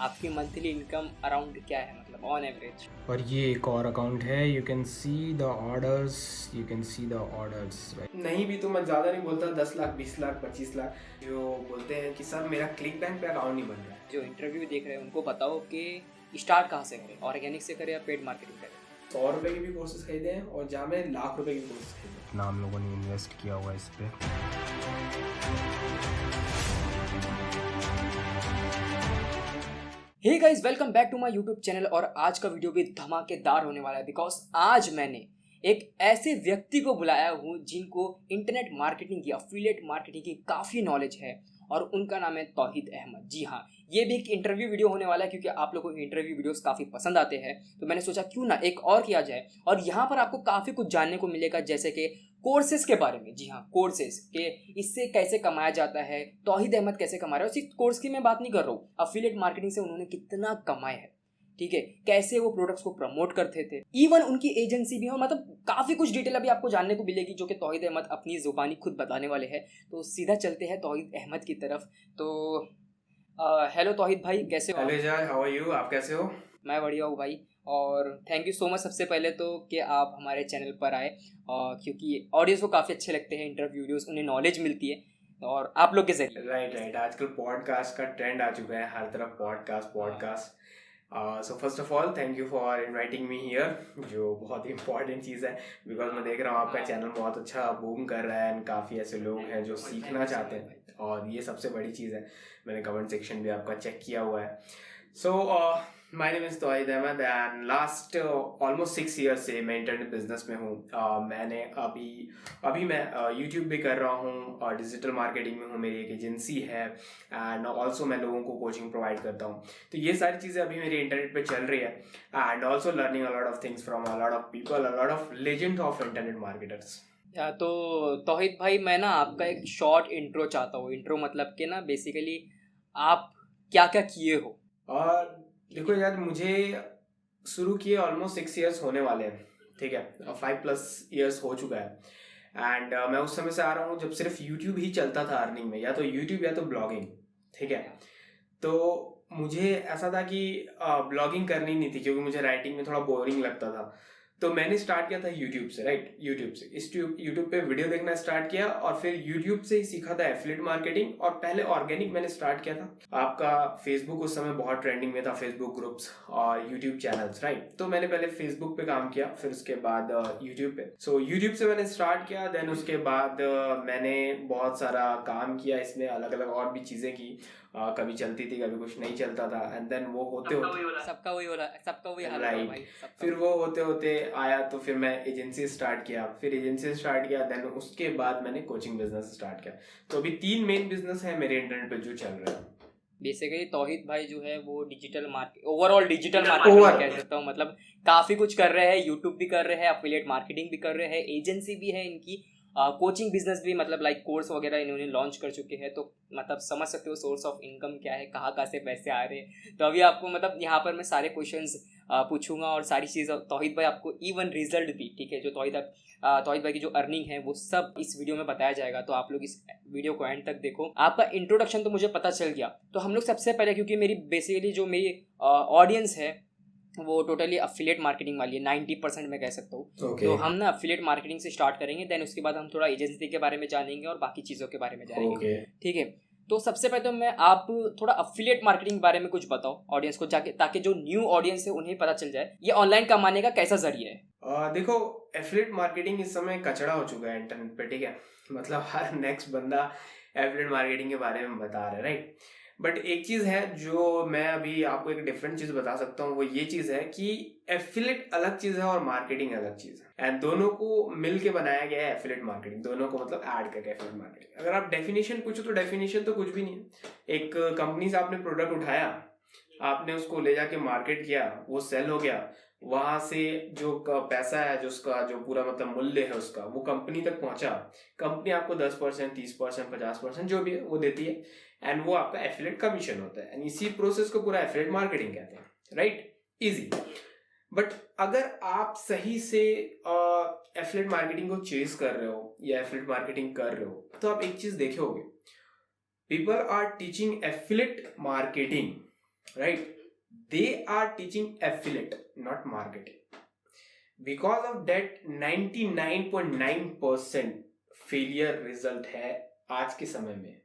आपकी monthly income around क्या है, मतलब ऑन एवरेज? और ये एक और अकाउंट है, you can see the orders right. नहीं भी तो मैं ज़्यादा नहीं बोलता, 10 लाख 20 लाख 25 लाख जो बोलते हैं कि सर मेरा क्लिक बैंक पे अकाउंट नहीं बन रहा है। जो इंटरव्यू देख रहे हैं उनको बताओ कि स्टार्ट कहाँ से करें, ऑर्गेनिक से करें या पेड मार्केटिंग करें। 100 रुपये के भी कोर्सेज खरीदे हैं और जहाँ मैं लाख रुपए के कोर्सेज खरीदे हैं। इतना हम लोगों ने इन्वेस्ट किया हुआ इस पे। Hey guys, welcome back to my YouTube channel. और आज का वीडियो भी धमाकेदार होने वाला है बिकॉज आज मैंने एक ऐसे व्यक्ति को बुलाया हूँ जिनको इंटरनेट मार्केटिंग की, अफिलिएट मार्केटिंग की काफ़ी नॉलेज है और उनका नाम है तौहीद अहमद। जी हाँ, ये भी एक इंटरव्यू वीडियो होने वाला है क्योंकि आप लोगों को इंटरव्यू वीडियोस काफ़ी पसंद आते हैं, तो मैंने सोचा क्यों ना एक और किया जाए। और यहाँ पर आपको काफ़ी कुछ जानने को मिलेगा, जैसे कि कोर्सेज के बारे में। जी हाँ, कोर्सेज के इससे कैसे कमाया जाता है, तौहीद अहमद कैसे कमा रहे हैं। और सिर्फ कोर्स की मैं बात नहीं कर रहा हूँ, अफिलिएट मार्केटिंग से उन्होंने कितना कमाया है, ठीक है, कैसे वो प्रोडक्ट्स को प्रमोट करते थे, इवन उनकी एजेंसी भी हो, मतलब काफ़ी कुछ डिटेल अभी आपको जानने को मिलेगी जो कि तौहीद अहमद अपनी ज़ुबानी खुद बताने वाले हैं। तो सीधा चलते हैं तौहीद अहमद की तरफ। तो हेलो तौहीद भाई, कैसे हो आप? हेलो जय, हाउ आर यू? आप कैसे हो? मैं बढ़िया हूँ भाई, और थैंक यू सो मच सबसे पहले तो कि आप हमारे चैनल पर आए, क्योंकि ऑडियंस को काफ़ी अच्छे लगते हैं इंटरव्यू वीडियोस, उन्हें नॉलेज मिलती है और आप लोग के जरिए। राइट, आजकल पॉडकास्ट का ट्रेंड आ चुका है, हर तरफ podcast. So first of all thank you for inviting me here, जो बहुत ही इंपॉर्टेंट चीज़ है बिकॉज मैं देख रहा हूँ आपका चैनल बहुत अच्छा बूम कर रहा है एंड काफ़ी ऐसे लोग हैं जो सीखना चाहते हैं और ये सबसे बड़ी चीज़ है। मैंने कमेंट सेक्शन भी आपका चेक किया हुआ है। So my name is Tauheed Ahmed and last almost 6 years से मैं इंटरनेट बिजनेस में हूँ। मैंने अभी मैं यूट्यूब भी कर रहा हूँ और डिजिटल मार्केटिंग में हूँ, मेरी एक एजेंसी है एंड ऑल्सो मैं लोगों को कोचिंग प्रोवाइड करता हूँ। तो ये सारी चीज़ें अभी मेरी इंटरनेट पे चल रही है and also learning a lot of things from a lot of people, a lot of legend of internet marketers. या तो तौहीद भाई, मैं ना आपका एक शॉर्ट इंट्रो चाहता हूँ। इंट्रो मतलब कि ना बेसिकली आप क्या क्या किए हो। और देखो यार, मुझे शुरू किए ऑलमोस्ट 6 ईयर्स होने वाले हैं, ठीक है, 5+ ईयर्स हो चुका है एंड मैं उस समय से आ रहा हूँ जब सिर्फ यूट्यूब ही चलता था अर्निंग में, या तो यूट्यूब या तो ब्लॉगिंग, ठीक है। तो मुझे ऐसा था कि ब्लॉगिंग करनी नहीं थी क्योंकि मुझे राइटिंग में थोड़ा बोरिंग लगता था। तो मैंने स्टार्ट किया था यूट्यूब से, राइट, यूट्यूब पे वीडियो देखना स्टार्ट किया और फिर यूट्यूब से ही सीखा था एफिलिएट मार्केटिंग। और पहले ऑर्गेनिक मैंने स्टार्ट किया था। आपका फेसबुक उस समय बहुत ट्रेंडिंग में था, फेसबुक ग्रुप्स और यूट्यूब चैनल्स, राइट। तो मैंने पहले फेसबुक पे काम किया, फिर उसके बाद यूट्यूब पे। सो यूट्यूब से मैंने स्टार्ट किया, देन उसके बाद मैंने बहुत सारा काम किया इसमें, अलग अलग और भी चीज़ें की। कभी चलती थी, कभी कुछ नहीं चलता था एंड देन वो होते होते सबका वही हो रहा है, सबका वही हाल हो रहा है भाई, राइट, सबका फिर वही। वो होते होते आया तो फिर मैं एजेंसी स्टार्ट किया, देन उसके बाद मैंने कोचिंग बिजनेस स्टार्ट किया। तो अभी 3 मेन बिजनेस है मेरे इंटरनेट पे जो चल रहे हैं। बेसिकली तौहीद भाई जो है वो digital market, overall digital marketing कह सकता हूँ, मतलब काफ़ी कुछ कर रहे हैं। यूट्यूब भी कर रहे हैं, अफिलिएट मार्केटिंग भी कर रहे हैं, एजेंसी भी है इनकी, कोचिंग बिजनेस भी, मतलब लाइक कोर्स वगैरह इन्होंने लॉन्च कर चुके हैं। तो मतलब समझ सकते हो सोर्स ऑफ इनकम क्या है, कहाँ कहाँ से पैसे आ रहे हैं। तो अभी आपको मतलब यहाँ पर मैं सारे क्वेश्चंस पूछूंगा और सारी चीज़ तौहीद भाई आपको इवन रिजल्ट भी, ठीक है, जो तौहीद भाई की जो अर्निंग है वो सब इस वीडियो में बताया जाएगा। तो आप लोग इस वीडियो को एंड तक देखो। आपका इंट्रोडक्शन तो मुझे पता चल गया, तो हम लोग सबसे पहले, क्योंकि मेरी बेसिकली जो मेरी ऑडियंस है वो टोटली अफिलिएट मार्केटिंग वाली है, 90% मैं कह सकता हूँ। तो हम ना अफिलिएट मार्केटिंग से स्टार्ट करेंगे, देन उसके बाद हम थोड़ा एजेंसी के बारे में जानेंगे और बाकी चीज़ों के बारे में जानेंगे, ठीक है। तो सबसे पहले तो मैं आप थोड़ा अफिलिएट मार्केटिंग के बारे में कुछ बताओ ऑडियंस को, जाके ताकि जो न्यू ऑडियंस है उन्हें पता चल जाए ये ऑनलाइन कमाने का कैसा जरिया है। देखो, एफिलिएट मार्केटिंग इस समय कचड़ा हो चुका है इंटरनेट पे, ठीक है। मतलब हर नेक्स्ट बंदा एफिलिएट मार्केटिंग के बारे में बता रहा है, राइट। बट एक चीज़ है जो मैं अभी आपको एक डिफरेंट चीज़ बता सकता हूँ, वो ये चीज़ है कि एफिलिएट अलग चीज़ है और मार्केटिंग अलग चीज़ है एंड दोनों को मिल के बनाया गया है एफिलिएट मार्केटिंग। दोनों को मतलब ऐड करके एफिलिएट मार्केटिंग। अगर आप डेफिनेशन पूछो तो डेफिनेशन तो कुछ भी नहीं है। एक कंपनी से आपने प्रोडक्ट उठाया, आपने उसको ले जाके मार्केट किया, वो सेल हो गया, वहां से जो पैसा है, जो उसका जो पूरा मतलब मूल्य है उसका, वो कंपनी तक पहुंचा। कंपनी आपको 10%, 30%, 50% जो भी है वो देती है एंड वो आपका एफिलिएट कमीशन होता है एंड इसी प्रोसेस को पूरा एफिलिएट मार्केटिंग कहते हैं, राइट। इजी। बट अगर आप सही से एफिलिएट मार्केटिंग को चेज कर रहे हो या एफिलिएट मार्केटिंग कर रहे हो तो आप एक चीज देखोगे, people are teaching affiliate marketing right? They are teaching affiliate, not marketing. Because of that 99.9% failure result है आज के समय में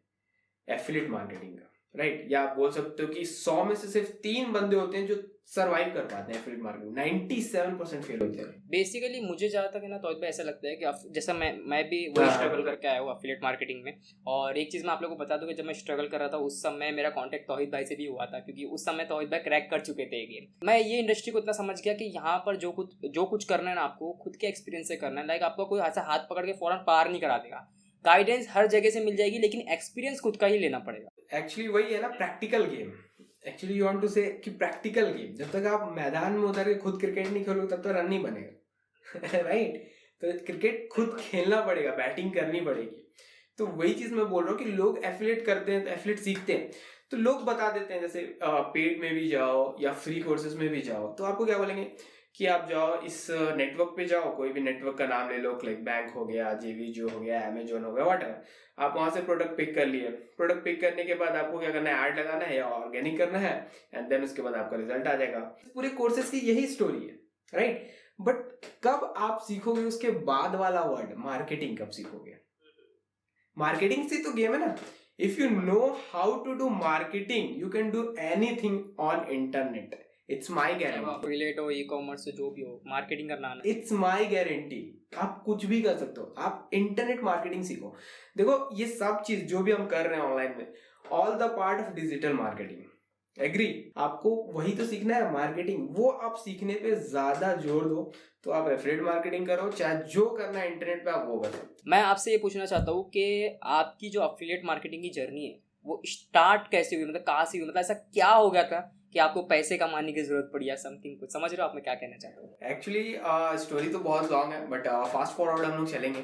एफिलिएट मार्केटिंग का, राइट? या आप बोल सकते हो कि 100 में से सिर्फ 3 बंदे होते हैं जो सरवाइव कर पाते हैं एफिलिएट मार्केटिंग, 97% फेल होते हैं। बेसिकली मुझे जहाँ तक है ना, तो ऐसा लगता है कि जैसा मैं भी वही स्ट्रगल करके आया हूँ एफिलिएट मार्केटिंग में। और एक चीज़ मैं आप लोगों को बता दूँ कि जब मैं स्ट्रगल कर रहा था उस समय मेरा कॉन्टैक्ट तौहीद भाई से भी हुआ था, क्योंकि उस समय तौहीद भाई क्रैक कर चुके थे ये गेम। मैं ये इंडस्ट्री को इतना समझ गया कि यहाँ पर जो कुछ करना है ना, आपको खुद के एक्सपीरियंस से करना है। लाइक आपको कोई ऐसा हाथ पकड़ के फौरन पार नहीं करा देगा, गाइडेंस हर जगह से मिल जाएगी, लेकिन एक्सपीरियंस खुद का ही लेना पड़ेगा। एक्चुअली वही है ना, practical game. Actually you want to say कि प्रैक्टिकल गेम, जब तक आप मैदान में उतर के खुद क्रिकेट नहीं खेलोगे तब तक रन नहीं बनेगा राइट? तो क्रिकेट खुद खेलना पड़ेगा, बैटिंग करनी पड़ेगी। तो वही चीज मैं बोल रहा हूँ कि लोग एफिलिएट करते हैं, एफिलिएट सीखते हैं तो लोग बता देते हैं, जैसे पेड में भी जाओ या फ्री कोर्सेज में भी जाओ, तो आपको क्या बोलेंगे कि आप जाओ इस नेटवर्क पे जाओ, कोई भी नेटवर्क का नाम ले लो, क्लिक बैंक हो गया, जेवीजो हो गया, अमेजोन हो गया, व्हाटएवर। आप वहां से प्रोडक्ट पिक कर लिए, प्रोडक्ट पिक करने के बाद आपको क्या करना है, ऐड लगाना है या ऑर्गेनिक करना है, एंड देन उसके बाद आपका रिजल्ट आ जाएगा। पूरे कोर्सेज की यही स्टोरी है, राइट? बट कब आप सीखोगे उसके बाद वाला वर्ड मार्केटिंग, कब सीखोगे? मार्केटिंग से तो गेम है ना। If you know how to do marketing you can do anything on internet. It's my guarantee. Relate हो, ई कॉमर्स से जो भी हो, मार्केटिंग करना आना, इट्स माई गारंटी, आप कुछ भी कर सकते हो। आप इंटरनेट मार्केटिंग सीखो। देखो ये सब चीज जो भी हम कर रहे हैं ऑनलाइन में, all the part of digital marketing. Agree? आपको वही तो सीखना है, मार्केटिंग। वो आप सीखने पे ज्यादा जोर दो, तो आप एफिलिएट मार्केटिंग करो, चाहे जो करना है इंटरनेट पे आप वो करो। मैं आपसे ये पूछना चाहता हूँ कि आपकी जो एफिलिएट मार्केटिंग की जर्नी है वो स्टार्ट कैसे हुई, मतलब कहाँ से हुई, मतलब ऐसा क्या हो गया था कि आपको पैसे कमाने की जरूरत पड़ी या समथिंग? कुछ समझ रहे हो आप मैं क्या कहना चाहता हूँ? एक्चुअली स्टोरी तो बहुत लॉन्ग है, बट फास्ट फॉरवर्ड हम लोग चलेंगे,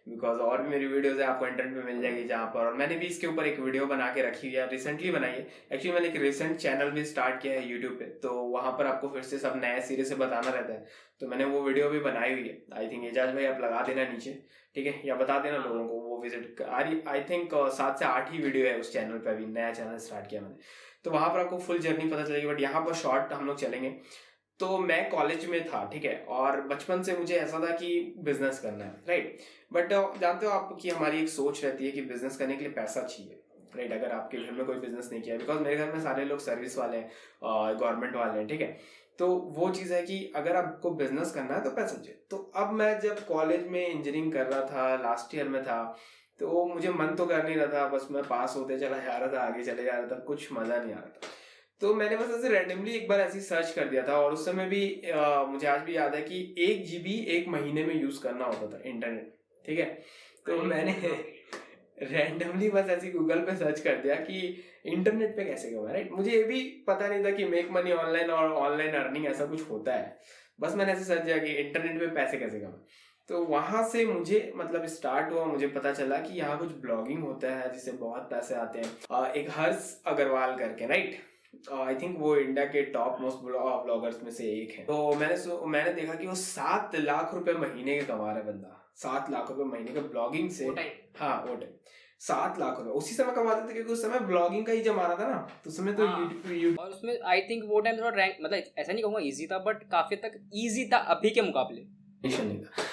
बिकॉज और भी मेरी वीडियोस है आपको इंटरनेट पे मिल जाएगी जहाँ पर, और मैंने भी इसके ऊपर एक वीडियो बना के रखी हुई है, रिसेंटली बनाई है। एक्चुअली मैंने एक रिसेंट चैनल भी स्टार्ट किया है यूट्यूब पे, तो वहाँ पर आपको फिर से सब नए सिरे से बताना रहता है, तो मैंने वो वीडियो भी बनाई हुई है। आई थिंक एजाज भाई आप लगा देना नीचे, ठीक है, या बता देना लोगों को वो विजिट। आई थिंक 7 से 8 ही वीडियो है उस चैनल पे, अभी नया चैनल स्टार्ट किया मैंने, तो वहाँ पर आपको फुल जर्नी पता चलेगी, बट यहाँ पर शॉर्ट हम लोग चलेंगे। तो मैं कॉलेज में था, ठीक है, और बचपन से मुझे ऐसा था कि बिजनेस करना है, राइट? बट जानते हो आप कि हमारी एक सोच रहती है कि बिजनेस करने के लिए पैसा चाहिए, राइट? अगर आपके घर में कोई बिजनेस नहीं किया, बिकॉज मेरे घर में सारे लोग सर्विस वाले हैं, गवर्नमेंट वाले हैं, ठीक है, तो वो चीज़ है कि अगर आपको बिजनेस करना है तो पैसा चाहिए। तो अब मैं जब कॉलेज में इंजीनियरिंग कर रहा था, लास्ट ईयर में था, तो मुझे मन तो कर नहीं रहा था, बस मैं पास होते चला जा रहा था, आगे चले जा रहा था, कुछ मजा नहीं आ रहा था। तो मैंने बस ऐसे रैंडमली एक बार ऐसी सर्च कर दिया था, और उस समय भी मुझे आज भी याद है कि 1 GB 1 महीने में यूज करना होता था इंटरनेट, ठीक है। तो मैंने रैंडमली बस ऐसे गूगल पे सर्च कर दिया कि इंटरनेट पे कैसे कमाए, राइट? मुझे ये भी पता नहीं था कि मेक मनी ऑनलाइन और ऑनलाइन अर्निंग ऐसा कुछ होता है। बस मैंने ऐसे सर्च किया कि इंटरनेट पे पैसे कैसे कमाए, तो वहां से मुझे मतलब स्टार्ट हुआ, मुझे पता चला कि यहाँ कुछ ब्लॉगिंग होता है जिससे बहुत पैसे आते हैं। एक हर्ष अग्रवाल करके, राइट, आई थिंक वो इंडिया के टॉप मोस्ट ब्लॉगर्स में से एक है। तो मैंने देखा कि वो 7 लाख रुपए महीने के कमा रहा है बंदा, 7 लाख रुपए महीने के ब्लॉगिंग से। हाँ वो टाइम 7 लाख रुपए उसी समय कमाते थे, क्योंकि उस समय ब्लॉगिंग का ही जमाना था ना, तो उस समय तो यूट्यूब, और उसमें आई थिंक वो टाइम थोड़ा रैंक, मतलब ऐसा नहीं कहूँगा इजी था, बट काफी तक इजी था अभी के मुकाबले, नहीं था।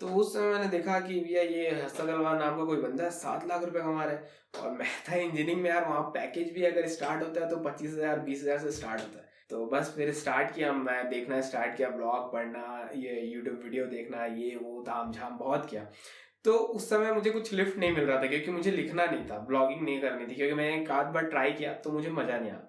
तो उस समय मैंने देखा कि भैया ये हर्ष अग्रवाल नाम का कोई बंदा है, 7 लाख रुपए कमा रहा है, और मैं था इंजीनियरिंग में यार, वहाँ पैकेज भी अगर स्टार्ट होता है तो 25,000 20,000 से स्टार्ट होता है। तो बस फिर स्टार्ट किया, मैं देखना स्टार्ट किया, ब्लॉग पढ़ना, ये यूट्यूब वीडियो देखना, ये वो ताम झाम बहुत किया। तो उस समय मुझे कुछ लिफ्ट नहीं मिल रहा था, क्योंकि मुझे लिखना नहीं था, ब्लॉगिंग नहीं करनी थी, क्योंकि मैंने एक आध बार ट्राई किया तो मुझे मजा नहीं आया,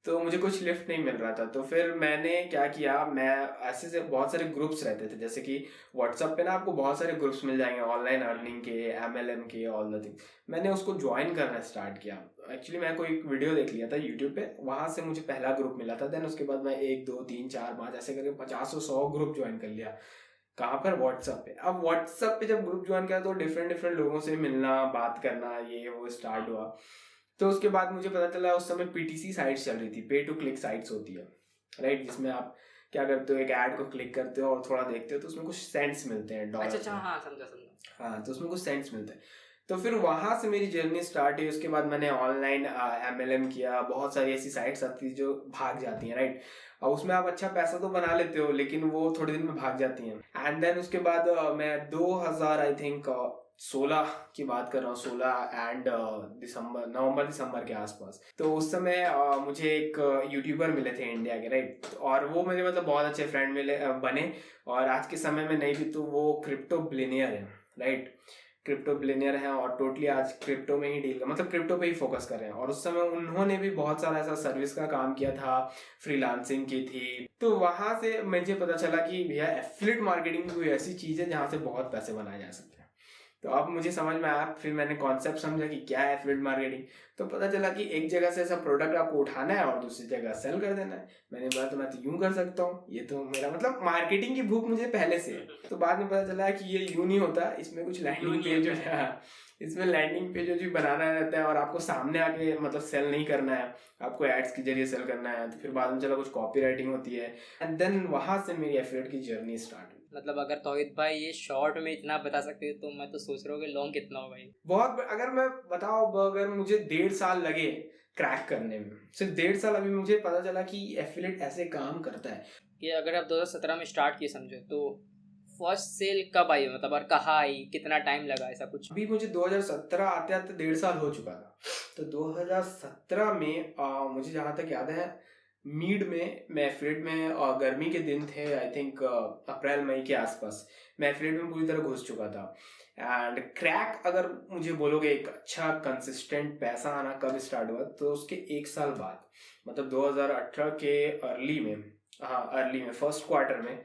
तो मुझे कुछ लिफ्ट नहीं मिल रहा था। तो फिर मैंने क्या किया, मैं ऐसे से बहुत सारे ग्रुप्स रहते थे, जैसे कि व्हाट्सएप पे ना आपको बहुत सारे ग्रुप्स मिल जाएंगे ऑनलाइन अर्निंग के, MLM के, ऑल द थिंग। मैंने उसको ज्वाइन करना स्टार्ट किया। एक्चुअली मैं कोई वीडियो देख लिया था यूट्यूब पे, वहां से मुझे पहला ग्रुप मिला था। देन उसके बाद मैं 1 2 3 4 5 ऐसे करके 50 100 ग्रुप ज्वाइन कर लिया। कहाँ पर? व्हाट्सएप पे। अब व्हाट्सएप पे जब ग्रुप ज्वाइन किया तो डिफरेंट लोगों से मिलना, बात करना, ये वो स्टार्ट हुआ। तो उसके बाद मुझे पता चला उस समय PTC साइट्स चल रही थी, पे टू क्लिक साइट्स होती है, राइट, जिसमें आप क्या करते हो, एक ऐड को क्लिक करते हो और थोड़ा देखते हो तो उसमें कुछ सेंट्स मिलते हैं, डॉलर। अच्छा, हाँ समझा। हाँ, तो उसमें कुछ सेंट्स मिलते हैं। तो फिर वहां से मेरी जर्नी स्टार्ट हुई। उसके बाद मैंने ऑनलाइन MLM किया। बहुत सारी ऐसी साइट्स आती है जो भाग जाती हैं, राइट। और उसमें आप अच्छा पैसा तो बना लेते हो, लेकिन वो थोड़े दिन में भाग जाती हैं। एंड देन उसके बाद मैं 2000 आई थिंक 16 की बात कर रहा हूँ, 16 एंड नवंबर दिसंबर के आसपास। तो उस समय मुझे एक यूट्यूबर मिले थे इंडिया के, राइट। और वो मेरे मतलब बहुत अच्छे फ्रेंड मिले बने। और आज के समय में नहीं भी तो वो क्रिप्टो बिलियनियर है, राइट। क्रिप्टो बिलियनियर है और टोटली आज क्रिप्टो में ही डील कर, मतलब क्रिप्टो पे ही फोकस कर रहे हैं। और उस समय उन्होंने भी बहुत सारा ऐसा सर्विस का काम किया था, फ्रीलांसिंग की थी। तो वहां से मुझे पता चला कि भैया एफिलिएट मार्केटिंग कोई ऐसी चीज है जहां से बहुत पैसे बनाए जा सकते हैं। तो अब मुझे समझ में आया, फिर मैंने कॉन्सेप्ट समझा कि क्या है एफिलिएट मार्केटिंग। तो पता चला कि एक जगह से ऐसा प्रोडक्ट आपको उठाना है और दूसरी जगह सेल कर देना है। मैंने बोला तो मैं तो यूं कर सकता हूँ, ये तो मेरा मतलब मार्केटिंग की भूख मुझे पहले से है। तो बाद में पता चला कि ये यूं नहीं होता, इसमें कुछ लैंडिंग पेज इसमें लैंडिंग पेज जो बनाना रहता है और आपको सामने आके मतलब सेल नहीं करना है, आपको एड्स के जरिए सेल करना है। तो फिर बाद में चला कुछ कॉपी राइटिंग होती है एंड देन वहां से मेरी एफिलिएट की जर्नी स्टार्ट हुई। मतलब अगर तौहिद भाई ये शॉर्ट में इतना बता सकते हो तो मैं तो सोच रहा हूँ कि लॉन्ग कितना होगा ये। बहुत, अगर मैं बताओ, अगर मुझे 1.5 साल लगे क्रैक करने में, सिर्फ 1.5 साल, अभी मुझे पता चला कि एफिलिएट ऐसे काम करता है। कि अगर आप 2017 में स्टार्ट किए समझो तो फर्स्ट सेल कब आई, मतलब और कहाँ आई, कितना टाइम लगा, ऐसा कुछ? अभी मुझे 2017 आते आते 1.5 साल हो चुका था। तो 2017 में मुझे जहाँ तक याद है मीड में मैं एफिलिएट में गर्मी के दिन थे, आई थिंक अप्रैल मई के आसपास मैं एफिलिएट में पूरी तरह घुस चुका था। एंड क्रैक अगर मुझे बोलोगे एक अच्छा कंसिस्टेंट पैसा आना कब स्टार्ट हुआ, तो उसके 1 साल बाद, मतलब 2018 के अर्ली में, अर्ली में फर्स्ट क्वार्टर में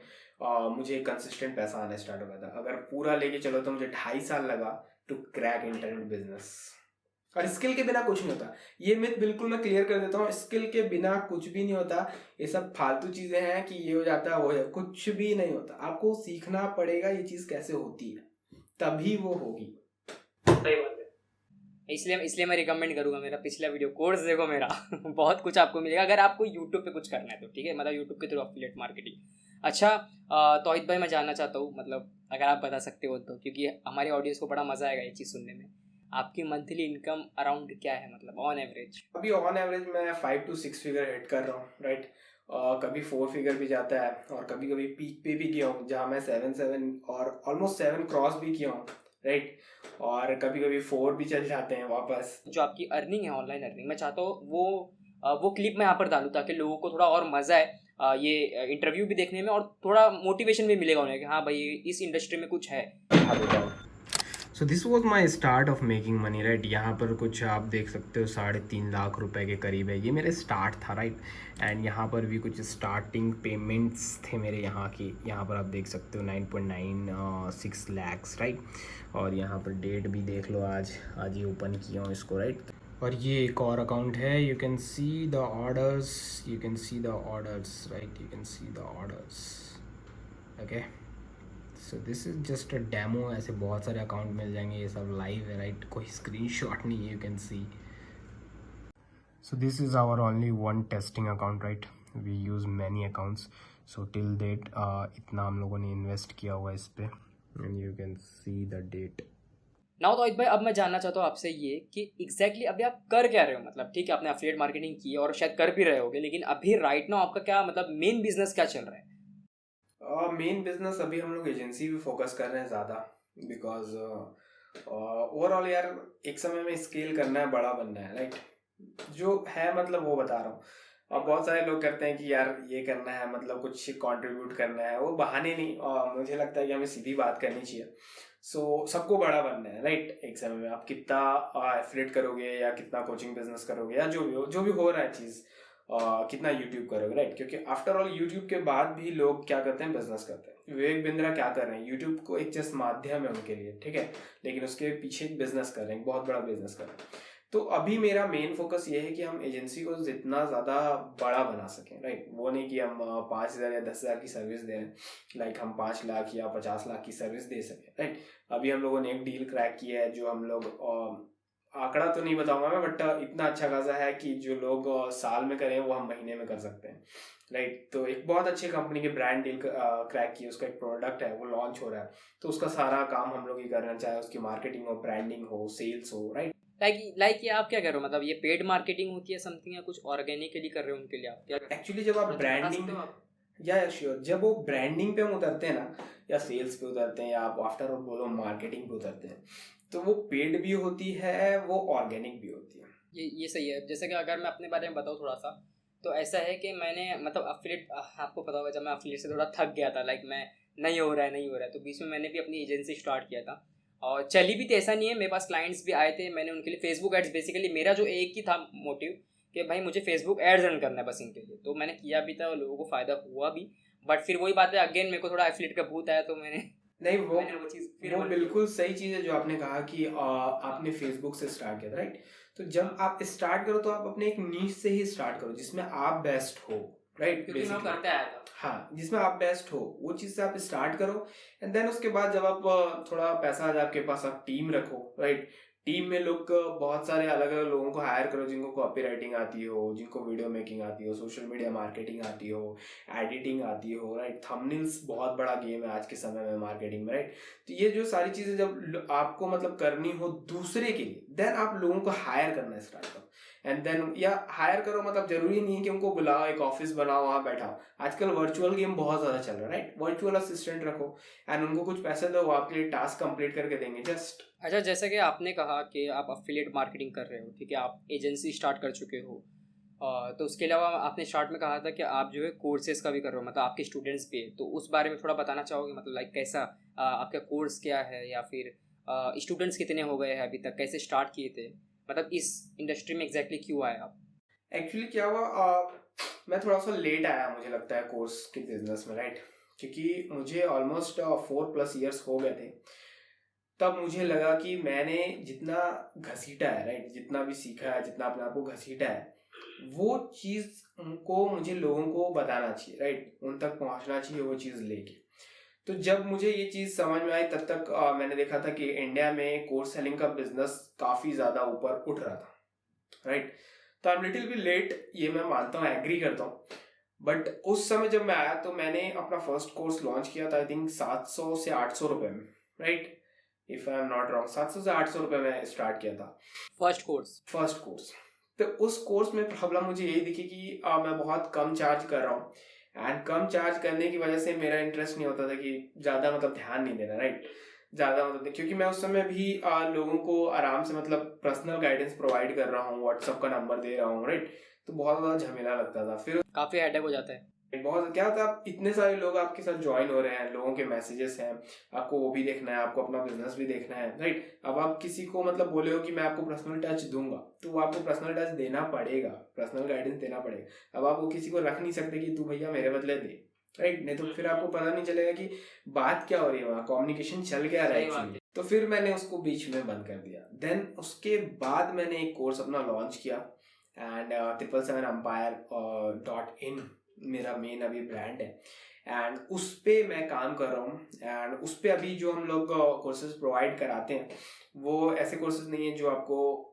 मुझे कंसिस्टेंट पैसा आना स्टार्ट हुआ था। अगर पूरा लेके चलो तो मुझे 2.5 साल लगा टू क्रैक इंटरनेट बिजनेस। और स्किल के बिना कुछ नहीं होता, ये मिथ बिल्कुल मैं क्लियर कर देता हूँ। स्किल के बिना कुछ भी नहीं होता। ये सब फालतू चीजें हैं कि ये हो जाता है वो है, कुछ भी नहीं होता। आपको सीखना पड़ेगा ये चीज कैसे होती है, तभी वो होगी। सही बात है। इसलिए मैं रिकमेंड करूंगा मेरा पिछला वीडियो कोर्स देखो मेरा बहुत कुछ आपको मिलेगा अगर आपको यूट्यूब पे कुछ करना है तो, ठीक है, मतलब यूट्यूब के थ्रू एफिलिएट मार्केटिंग। अच्छा तौहिद भाई मैं जानना चाहता हूँ, मतलब अगर आप बता सकते हो तो, क्योंकि हमारे ऑडियंस को बड़ा मजा आएगा ये चीज़ सुनने में। आपकी मंथली इनकम अराउंड क्या है, मतलब ऑन एवरेज? अभी ऑन एवरेज मैं 5 to 6 फिगर हिट कर रहा हूँ, राइट। कभी 4 फिगर भी जाता है और कभी कभी पीक पे भी किया हूँ जहाँ मैं 7 और ऑलमोस्ट 7 क्रॉस भी किया हूँ, राइट। और कभी कभी 4 भी चल जाते हैं वापस। जो आपकी अर्निंग है, ऑनलाइन अर्निंग, मैं चाहता हूँ वो क्लिप मैं यहाँ पर डालूँ ताकि लोगों को थोड़ा और मज़ा आए ये इंटरव्यू भी देखने में और थोड़ा मोटिवेशन भी मिलेगा उन्हें कि हाँ भाई इस इंडस्ट्री में कुछ है। So this was my start of making money, right. यहाँ पर कुछ आप देख सकते हो 3.5 लाख रुपए के करीब है, ये मेरे स्टार्ट था, राइट। एंड यहाँ पर भी कुछ स्टार्टिंग पेमेंट्स थे मेरे यहाँ की, यहाँ पर आप देख सकते हो 9.96 लैक्स, राइट। और यहाँ पर डेट भी देख लो, आज ही ओपन किया हूँ इसको, राइट। और ये एक और अकाउंट है, you can see the orders, right, you can see the orders, okay. So this is just a demo. ऐसे बहुत सारे अकाउंट मिल जाएंगे, ये सब लाइव है, राइट, कोई स्क्रीनशॉट नहीं है, you can see. So this is our only one testing account, right. We use many accounts. So till date इतना हम लोगों ने इन्वेस्ट किया हुआ है इस पर, and you can see the date. Now Tauhid भाई अब मैं जानना चाहता हूँ आपसे ये कि एग्जैक्टली अभी आप कर क्या रहे हो, मतलब ठीक है आपने एफिलिएट मार्केटिंग की और शायद कर भी रहे होगे, लेकिन अभी राइट नाउ आपका क्या मतलब मेन बिजनेस क्या चल रहा है? मेन बिजनेस अभी हम लोग एजेंसी भी फोकस कर रहे हैं ज़्यादा, बिकॉज ओवरऑल यार एक समय में स्केल करना है, बड़ा बनना है, राइट। जो है मतलब वो बता रहा हूँ। और बहुत सारे लोग करते हैं कि यार ये करना है, मतलब कुछ कंट्रीब्यूट करना है, वो बहाने नहीं। मुझे लगता है कि हमें सीधी बात करनी चाहिए। सो सबको बड़ा बनना है, राइट। एक समय में आप कितना एफिलिएट करोगे या कितना कोचिंग बिजनेस करोगे या जो भी हो रहा है चीज़, कितना यूट्यूब करोगे, राइट। क्योंकि आफ्टर ऑल यूट्यूब के बाद भी लोग क्या करते हैं, बिजनेस करते हैं। विवेक बिंद्रा क्या कर रहे हैं, यूट्यूब को एक जस्ट माध्यम है उनके लिए, ठीक है, लेकिन उसके पीछे एक बिजनेस कर रहे हैं, बहुत बड़ा बिजनेस कर रहे हैं। तो अभी मेरा मेन फोकस ये है कि हम एजेंसी को जितना ज़्यादा बड़ा बना सकें, राइट। वो नहीं कि हम 5,000 या 10,000 की सर्विस दे रहे हैं, लाइक हम 5 लाख या 50 लाख की सर्विस दे सकें, राइट। अभी हम लोगों ने एक डील क्रैक किया है जो हम लोग आंकड़ा तो नहीं बताऊंगा मैं, बट इतना अच्छा खासा है कि जो लोग साल में करें वो हम महीने में कर सकते हैं, राइट। तो एक बहुत अच्छी कंपनी के ब्रांड डील क्रैक की, उसका एक प्रोडक्ट है वो लॉन्च हो रहा है, तो उसका सारा काम हम लोग ही करना, चाहे उसकी मार्केटिंग हो, ब्रांडिंग हो, सेल्स हो, राइट। लाइक ये आप क्या कर रहे हो, मतलब ये पेड मार्केटिंग होती है समथिंग, या कुछ ऑर्गेनिकली कर रहे हो उनके लिए आप क्या? एक्चुअली जब आप ब्रांडिंग, या श्योर, जब वो ब्रांडिंग पे हम उतरते हैं ना, या सेल्स पे उतरते हैं, या आप आफ्टर ऑल बोलो मार्केटिंग पे उतरते हैं, तो वो पेड भी होती है, वो ऑर्गेनिक भी होती है। ये सही है। जैसे कि अगर मैं अपने बारे में बताऊँ थोड़ा सा, तो ऐसा है कि मैंने मतलब अफिलिएट, आपको पता होगा जब मैं अफिलिएट से थोड़ा थक गया था, लाइक मैं नहीं हो रहा है, तो बीच में मैंने भी अपनी एजेंसी स्टार्ट किया था, और चली भी थी, ऐसा नहीं है, मेरे पास क्लाइंट्स भी आए थे, मैंने उनके लिए फेसबुक एड्स, बेसिकली मेरा जो एक ही था मोटिव कि भाई मुझे फेसबुक एड्स रन करना है बस इनके लिए, तो मैंने किया भी था और लोगों को फ़ायदा हुआ भी। बट फिर वही बात है, अगेन मेरे को थोड़ा एफिलिएट का भूत आया, तो मैंने नहीं, वो चीज़ फिर वो बिल्कुल सही चीज़ है जो आपने कहा कि आपने फेसबुक से स्टार्ट किया था, राइट। तो जब आप स्टार्ट करो तो आप अपने एक नीश से ही स्टार्ट करो जिसमें आप बेस्ट हो, राइट। क्योंकि मैं करते आया था। हाँ, जिसमें आप बेस्ट हो वो चीज़ से आप स्टार्ट करो, एंड देन उसके बाद जब आप थोड़ा पैसा आ जाए आपके पास, आप टीम रखो, राइट। टीम में लोग बहुत सारे अलग अलग लोगों को हायर करो, जिनको कॉपी राइटिंग आती हो, जिनको वीडियो मेकिंग आती हो, सोशल मीडिया मार्केटिंग आती हो, एडिटिंग आती हो, राइट। थंबनेल्स बहुत बड़ा गेम है आज के समय में मार्केटिंग में, राइट। तो ये जो सारी चीज़ें जब आपको मतलब करनी हो दूसरे के लिए, देन आप लोगों को हायर करना स्टार्ट करो, एंड देन, या हायर करो मतलब जरूरी नहीं है कि उनको बुलाओ, एक ऑफिस बनाओ, वहाँ बैठाओ। आजकल वर्चुअल गेम बहुत ज़्यादा चल रहा है, राइट। वर्चुअल असिस्टेंट रखो एंड उनको कुछ पैसे दो, वो आपके लिए टास्क कंप्लीट करके देंगे जस्ट। अच्छा, जैसे कि आपने कहा कि आप अफिलिएट मार्केटिंग कर रहे हो, ठीक है, आप एजेंसी स्टार्ट कर चुके हो, तो उसके अलावा आपने स्टार्ट में कहा था कि आप जो है कोर्सेज का भी कर रहे हो, मतलब आपके स्टूडेंट्स भी है, तो उस बारे में थोड़ा बताना चाहोगे, मतलब लाइक कैसा आपका कोर्स क्या है, या फिर स्टूडेंट्स कितने हो गए हैं अभी तक, कैसे स्टार्ट किए थे, मतलब इस इंडस्ट्री में एग्जैक्टली क्यों आए आप? एक्चुअली क्या हुआ, मैं थोड़ा सा लेट आया मुझे लगता है कोर्स के बिजनेस में, राइट। क्योंकि मुझे ऑलमोस्ट 4+ ईयर्स हो गए थे, तब मुझे लगा कि मैंने जितना घसीटा है, राइट, जितना भी सीखा है, जितना अपने आप को घसीटा है, वो चीज़ को मुझे लोगों को बताना चाहिए, राइट, उन तक पहुंचना चाहिए वो चीज़ लेके। तो जब मुझे ये चीज़ समझ में आई, तब तक मैंने देखा था कि इंडिया में कोर्स सेलिंग का बिजनेस काफ़ी ज़्यादा ऊपर उठ रहा था, राइट। तो I am little bit late, ये मैं मानता हूँ, एग्री करता हूँ। बट उस समय जब मैं आया तो मैंने अपना फर्स्ट कोर्स लॉन्च किया था, आई थिंक 700 से 800 रुपए में, right, if I am not wrong, 700 से 800 रुपए में स्टार्ट किया था फर्स्ट कोर्स। तो उस कोर्स में प्रॉब्लम मुझे यही दिखी कि मैं बहुत कम चार्ज कर रहा हूँ, एंड कम चार्ज करने की वजह से मेरा इंटरेस्ट नहीं होता था कि ज़्यादा मतलब ध्यान नहीं देना, राइट, ज़्यादा मतलब, क्योंकि मैं उस समय भी लोगों को आराम से मतलब पर्सनल गाइडेंस प्रोवाइड कर रहा हूँ, व्हाट्सअप का नंबर दे रहा हूँ, राइट। तो बहुत ज़्यादा झमेला लगता था। फिर काफ़ी हेडेक हो जाता है। बहुत क्या होता है, आप इतने सारे लोग आपके साथ ज्वाइन हो रहे हैं, लोगों के मैसेजेस हैं, आपको वो भी देखना है, आपको अपना बिजनेस भी देखना है, राइट। अब आप किसी को मतलब बोले हो कि मैं आपको पर्सनल टच दूंगा, तो आपको पर्सनल टच देना पड़ेगा, पर्सनल गाइडेंस देना पड़ेगा। अब आप वो किसी को रख नहीं सकते कि तू भैया मेरे बदले दे, राइट, नहीं तो फिर आपको पता नहीं चलेगा कि बात क्या हो रही है, वहाँ कम्युनिकेशन चल क्या रहा है। तो फिर मैंने उसको बीच में बंद कर दिया। देन उसके बाद मैंने एक कोर्स अपना लॉन्च किया, एंड 777empire.in मेरा मेन अभी ब्रांड है, एंड उस पे मैं काम कर रहा हूँ। एंड उस पे अभी जो हम लोग कोर्सेज प्रोवाइड कराते हैं, वो ऐसे कोर्सेज नहीं है जो आपको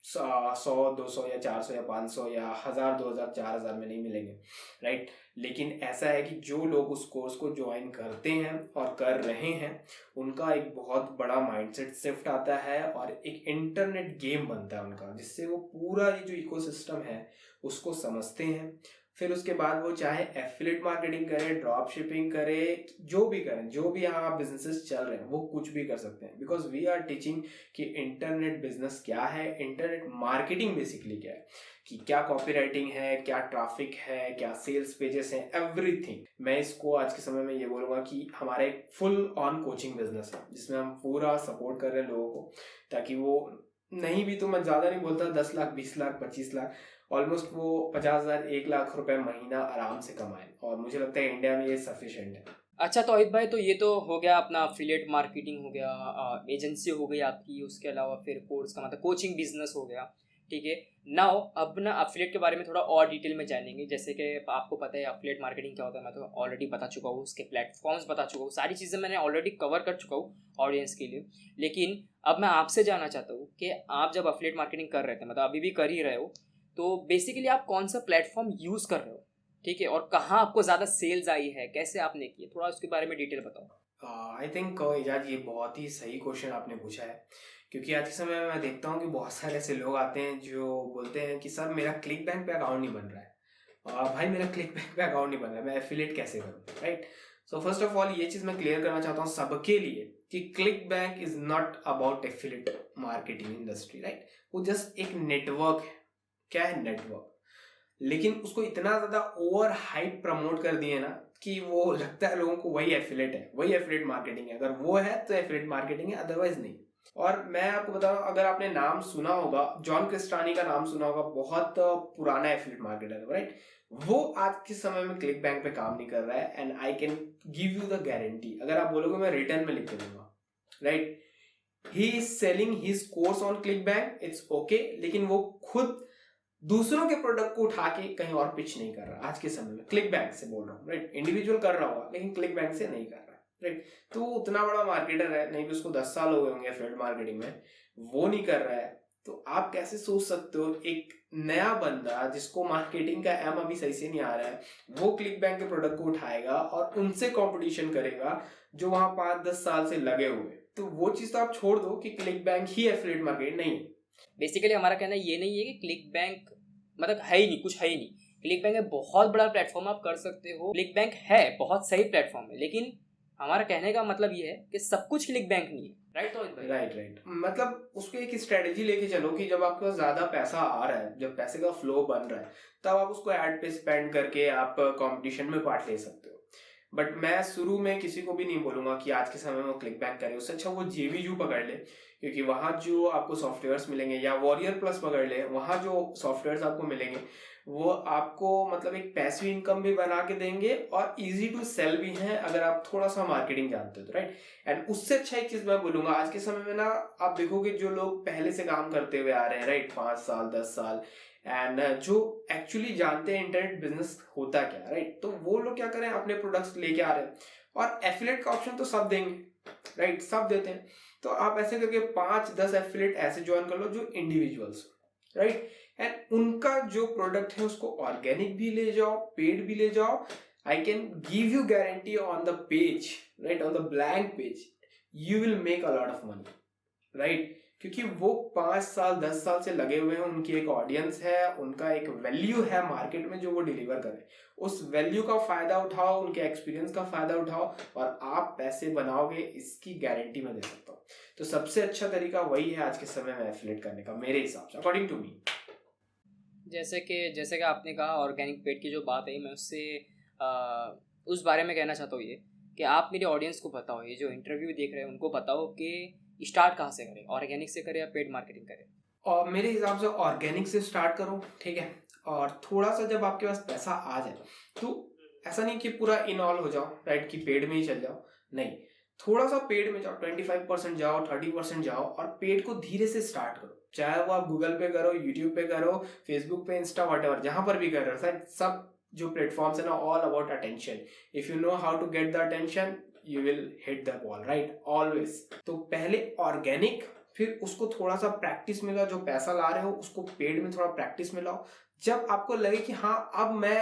100, 200 या 400 या 500 या 1000, 2000, 4000 में नहीं मिलेंगे, राइट। लेकिन ऐसा है कि जो लोग उस कोर्स को ज्वाइन करते हैं और कर रहे हैं, उनका एक बहुत बड़ा माइंडसेट शिफ्ट आता है, और एक इंटरनेट गेम बनता है उनका, जिससे वो पूरा ये जो इकोसिस्टम है उसको समझते हैं। फिर उसके बाद वो चाहे एफिलिएट मार्केटिंग करे, ड्रॉप शिपिंग करे, जो भी करें, जो भी यहाँ बिजनेसेस चल रहे हैं, वो कुछ भी कर सकते हैं, बिकॉज वी आर टीचिंग कि इंटरनेट बिजनेस क्या है, इंटरनेट मार्केटिंग बेसिकली क्या है, कि क्या कॉपी राइटिंग है, क्या ट्रैफिक है, क्या सेल्स पेजेस हैं, एवरीथिंग। मैं इसको आज के समय में ये बोलूँगा कि हमारा एक फुल ऑन कोचिंग बिजनेस है, जिसमें हम पूरा सपोर्ट कर रहे हैं लोगों को, ताकि वो नहीं भी, तो मैं ज़्यादा नहीं बोलता, 10 लाख, 20 लाख, 25 लाख, ऑलमोस्ट वो 50,000, 1 लाख रुपए महीना आराम से कमाएं, और मुझे लगता है इंडिया में ये सफिशिएंट है। अच्छा तौहिद भाई, तो ये तो हो गया अपना अफिलिएट मार्केटिंग हो गया, एजेंसी हो गई आपकी, उसके अलावा फिर कोर्स का मतलब कोचिंग बिजनेस हो गया, ठीक है। नाउ अब ना अफिलिएट के बारे में थोड़ा और डिटेल में जानेंगे। जैसे कि आपको पता है अफिलिएट मार्केटिंग क्या होता है, मैं तो ऑलरेडी बता चुका हूँ, उसके प्लेटफॉर्म्स बता चुका हूँ, सारी चीज़ें मैंने ऑलरेडी कवर कर चुका हूँ ऑडियंस के लिए। लेकिन अब मैं आपसे जानना चाहता हूँ कि आप जब अफिलिएट मार्केटिंग कर रहे थे, मतलब अभी भी कर ही रहे हो, तो बेसिकली आप कौन सा प्लेटफॉर्म यूज़ कर रहे हो, ठीक है, और कहाँ आपको ज़्यादा सेल्स आई है, कैसे आपने की, थोड़ा उसके बारे में डिटेल बताओ। आई थिंक एजाज ये बहुत ही सही क्वेश्चन आपने पूछा है, क्योंकि आज के समय में मैं देखता हूँ कि बहुत सारे ऐसे लोग आते हैं जो बोलते हैं कि सर मेरा क्लिक बैंक पे अकाउंट नहीं बन रहा है, और भाई मेरा क्लिक बैंक पे अकाउंट नहीं बन रहा है, मैं एफिलिएट कैसे करूँ, right. So first of all ये चीज़ मैं क्लियर करना चाहता हूँ सबके लिए कि click bank is not about affiliate marketing industry, right. वो जस्ट एक नेटवर्क है। क्या है? नेटवर्क। लेकिन उसको इतना ज्यादा ओवर हाइप प्रमोट कर दिए ना कि वो लगता है लोगों को वही एफिलिएट है, वही एफिलिएट मार्केटिंग है। अगर वो है तो एफिलिएट मार्केटिंग है, अदरवाइज नहीं। और मैं आपको बताऊं, अगर आपने नाम सुना होगा, जॉन क्रिस्टानी का नाम सुना होगा, बहुत पुराना एफिलिएट मार्केटर है, राइट। वो आज के समय में क्लिक बैंक पे काम नहीं कर रहा है, and I can give you the guarantee, अगर आप बोलोगे मैं रिटर्न में लिख के दूंगा, right. He is selling his course on click bank, it's okay, लेकिन वो खुद दूसरों के प्रोडक्ट को उठा के कहीं और पिच नहीं कर रहा आज के समय में। क्लिक बैंक से बोल रहा हूँ, राइट। इंडिविजुअल कर रहा होगा लेकिन क्लिक बैंक से नहीं कर रहा, राइट। तो वो उतना बड़ा मार्केटर है, नहीं भी उसको 10 साल हो गए होंगे फील्ड मार्केटिंग में, वो नहीं कर रहा है। तो आप कैसे सोच सकते हो एक नया बंदा जिसको मार्केटिंग का एम अभी सही से नहीं आ रहा है, वो क्लिक बैंक के प्रोडक्ट को उठाएगा और उनसे कॉम्पिटिशन करेगा जो वहां 5-10 साल से लगे हुए। तो वो चीज तो आप छोड़ दो कि क्लिक बैंक ही एफिलिएट मार्केट नहीं है। बेसिकली हमारा कहना ये नहीं है कि क्लिक बैंक मतलब है ही नहीं, कुछ है ही नहीं। क्लिक बैंक एक बहुत बड़ा प्लेटफॉर्म, आप कर सकते हो, क्लिक बैंक है बहुत सही प्लेटफॉर्म है, लेकिन हमारा कहने का मतलब ये है कि सब कुछ क्लिक बैंक नहीं है, राइट। तो राइट मतलब उसको एक स्ट्रेटेजी लेके चलो कि जब आपके पास ज्यादा पैसा आ रहा है, जब पैसे का फ्लो बन रहा है, तब आप उसको एड पे स्पेंड करके आप कंपटीशन में पार्ट ले सकते हो। बट मैं शुरू में किसी को भी नहीं बोलूंगा कि आज के समय में वो क्लिक बैंक करे, उससे अच्छा वो जेवीयू पकड़ ले, क्योंकि वहां जो आपको सॉफ्टवेयर्स मिलेंगे, या वॉरियर प्लस पकड़ ले, वहां जो सॉफ्टवेयर्स आपको मिलेंगे वो आपको मतलब एक पैसिव इनकम भी बना के देंगे और इजी टू सेल भी हैं अगर आप थोड़ा सा मार्केटिंग जानते हो तो, राइट। एंड उससे अच्छा एक चीज मैं बोलूंगा, आज के समय में ना आप देखोगे जो लोग पहले से काम करते हुए आ रहे हैं, राइट, 5 साल 10 साल, एंड जो एक्चुअली जानते हैं इंटरनेट बिजनेस होता क्या, राइट, तो वो लोग क्या करें, अपने प्रोडक्ट्स लेके आ रहे हैं। और एफिलिएट का ऑप्शन तो सब देंगे, राइट, सब देते हैं। तो आप ऐसे करके 5-10 एफिलिएट ऐसे ज्वाइन कर लो जो इंडिविजुअल्स, राइट, एंड उनका जो प्रोडक्ट है उसको ऑर्गेनिक भी ले जाओ, पेड भी ले जाओ। I can give you guarantee on the page, right, on the blank page you will make a lot of money, right, क्योंकि वो 5 साल 10 साल से लगे हुए हैं, उनकी एक ऑडियंस है, उनका एक वैल्यू है मार्केट में जो वो डिलीवर करें। उस वैल्यू का फायदा उठाओ, उनके एक्सपीरियंस का फायदा उठाओ और आप पैसे बनाओगे, इसकी गारंटी मैं दे सकता हूँ। तो सबसे अच्छा तरीका वही है आज के समय में एफिलिएट करने का, मेरे हिसाब से, अकॉर्डिंग टू मी। जैसे कि आपने कहा ऑर्गेनिक पेड की जो बात है, मैं उससे उस बारे में कहना चाहता हूँ ये कि आप मेरे ऑडियंस को बताओ, ये जो इंटरव्यू देख रहे हैं उनको बताओ कि स्टार्ट कहाँ से करें, ऑर्गेनिक से करें या पेड मार्केटिंग करें। और मेरे हिसाब से ऑर्गेनिक से स्टार्ट करो, ठीक है। और थोड़ा सा जब आपके पास पैसा आ जाए तो ऐसा नहीं कि पूरा इन ऑल हो जाओ, राइट, कि पेड में ही चल जाओ, नहीं, थोड़ा सा पेड में जाओ, 25% जाओ, 30% जाओ, और पेड को धीरे से स्टार्ट करो। चाहे वो आप गूगल पे करो, यूट्यूब पे करो, फेसबुक पे, इंस्टा, व्हाटएवर, जहां पर भी कर रहे हो, सब जो प्लेटफॉर्म्स है ना, all about attention. If you know how to get the attention you will hit the ball, right, always. तो पहले ऑर्गेनिक, फिर उसको थोड़ा सा प्रैक्टिस मिला, जो पैसा ला रहे हो उसको पेड में थोड़ा प्रैक्टिस मिलाओ। जब आपको लगे कि हाँ अब मैं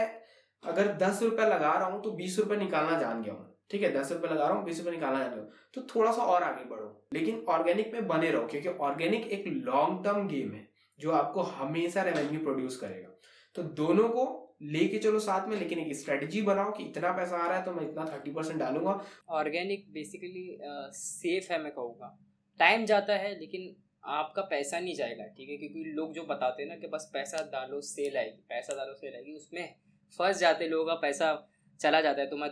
अगर 10 रुपए लगा रहा हूं तो 20 रुपए निकालना जान गया हूं, ठीक है, 10 रुपए लगा रहा हूँ 20 रुपए निकालना जान गया हूं, तो थोड़ा सा और आगे बढ़ो, लेकिन ऑर्गेनिक में बने रहो, क्योंकि ऑर्गेनिक एक लॉन्ग टर्म गेम है जो आपको हमेशा रेवेन्यू प्रोड्यूस करेगा। तो दोनों को लेके चलो साथ में, लेकिन एक स्ट्रेटजी बनाओ कि इतना पैसा आ रहा है तो मैं इतना 30% डालूंगा। ऑर्गेनिक बेसिकली सेफ है, मैं कहूँगा। टाइम जाता है लेकिन आपका पैसा नहीं जाएगा, ठीक है, क्योंकि लोग जो बताते हैं ना कि बस पैसा डालो सेल आएगी, पैसा डालो सेल आएगी, उसमें फंस जाते लोगों का पैसा चला जाता है। तो मैं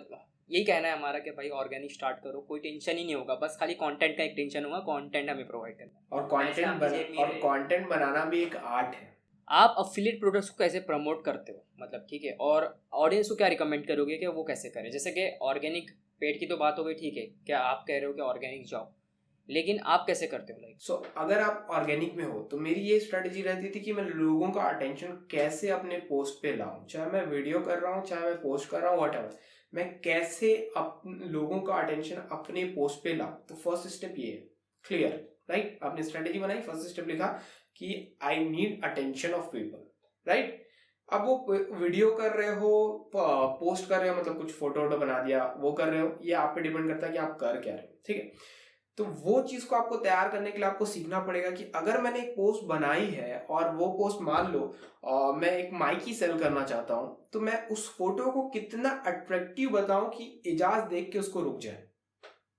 यही कहना है हमारा कि भाई ऑर्गेनिक स्टार्ट करो, कोई टेंशन ही नहीं होगा, बस खाली कंटेंट का एक टेंशन होगा, कंटेंट हमें प्रोवाइड करना है। और कंटेंट बनाना भी एक आर्ट है। आप अफिलिएट प्रोडक्ट्स को कैसे प्रमोट करते हो, मतलब ठीक है, और ऑडियंस को क्या रिकमेंड करोगे कि वो कैसे करें। जैसे कि ऑर्गेनिक पेड की तो बात हो गई, ठीक है, क्या आप कह रहे हो कि ऑर्गेनिक जाओ, लेकिन आप कैसे करते हो लाइक? सो अगर आप ऑर्गेनिक में हो तो मेरी ये स्ट्रेटेजी रहती थी कि मैं लोगों का अटेंशन कैसे अपने पोस्ट पे लाऊं, चाहे मैं वीडियो कर रहा हूं, चाहे मैं पोस्ट कर रहा हूं, व्हाटएवर, मैं कैसे लोगों का अटेंशन अपने पोस्ट पे लाऊं। तो फर्स्ट स्टेप ये है, क्लियर, राइट? आपने स्ट्रेटेजी बनाई, फर्स्ट स्टेप लिखा कि I need attention of people, right? अब वो वीडियो कर रहे हो, पोस्ट कर रहे हो, मतलब कुछ फोटो वोटो बना दिया, वो कर रहे हो, ये आप पे डिपेंड करता है कि आप कर क्या रहे हो, ठीक है? तो वो चीज को आपको तैयार करने के लिए आपको सीखना पड़ेगा कि अगर मैंने एक पोस्ट बनाई है और वो पोस्ट मान लो मैं एक माइकी सेल करना चाहता हूं, तो मैं उस फोटो को कितना अट्रैक्टिव बताऊं कि एजाज देख के उसको रुक जाए,